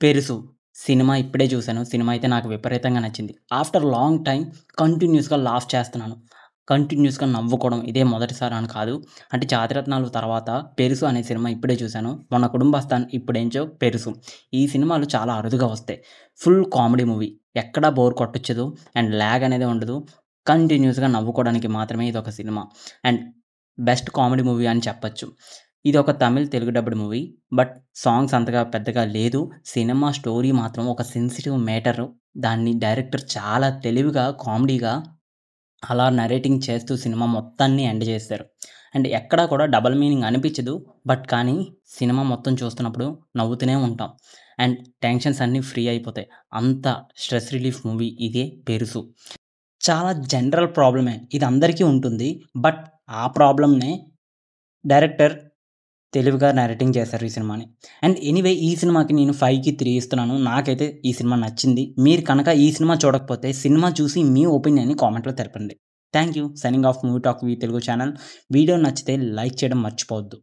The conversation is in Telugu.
'పెరుసు' సినిమా ఇప్పుడే చూసాను. సినిమా అయితే నాకు విపరీతంగా నచ్చింది. ఆఫ్టర్ లాంగ్ టైమ్ కంటిన్యూయస్‌గా లాఫ్ చేస్తున్నాను. కంటిన్యూయస్‌గా నవ్వుకోవడం ఇదే మొదటిసారి అని కాదు. అంటే 'జాతిరత్నాలు' తర్వాత 'పెరుసు' అనే సినిమా ఇప్పుడే చూసాను. మొన్న 'కుటుంబస్థాన్' ఇప్పుడేంచో 'పెరుసు.' ఈ సినిమాలు చాలా అరుదుగా వస్తాయి. Full comedy movie. ఎక్కడా బోర్ కొట్టొచ్చదు. అండ్ లాగ్ అనేది ఉండదు. కంటిన్యూయస్‌గా నవ్వుకోవడానికి మాత్రమే ఇదొక cinema. And best comedy movie అని చెప్పొచ్చు. ఇదొక Tamil, Telugu dubbed movie. But songs అంతగా పెద్దగా లేదు. సినిమా స్టోరీ మాత్రం ఒక సెన్సిటివ్ మ్యాటరు. దాన్ని డైరెక్టర్ చాలా తెలివిగా, కామెడీగా అలా నరేటింగ్ చేస్తూ సినిమా మొత్తాన్ని ఎండ్ చేశారు. అండ్ ఎక్కడా కూడా డబుల్ మీనింగ్ అనిపించదు. బట్ కానీ సినిమా మొత్తం చూస్తున్నప్పుడు నవ్వుతూనే ఉంటాం. అండ్ టెన్షన్స్ అన్నీ ఫ్రీ అయిపోతాయి. అంత స్ట్రెస్ రిలీఫ్ మూవీ ఇదే 'పెరుసు.' చాలా జనరల్ ప్రాబ్లమే. ఇది అందరికీ ఉంటుంది. బట్ ఆ ప్రాబ్లమ్‌నే డైరెక్టర్ తెలివిగా నరేటింగ్ చేశారు ఈ సినిమాని. అండ్ ఎనీవే ఈ సినిమాకి నేను 5కి 3 ఇస్తున్నాను. నాకైతే ఈ సినిమా నచ్చింది. మీరు కనుక ఈ సినిమా చూడకపోతే సినిమా చూసి మీ ఒపీనియన్‌ని కామెంట్‌లో తెలపండి. Thank you. Signing off movie talk వి తెలుగు ఛానల్. వీడియో నచ్చితే లైక్ చేయడం మర్చిపోవద్దు.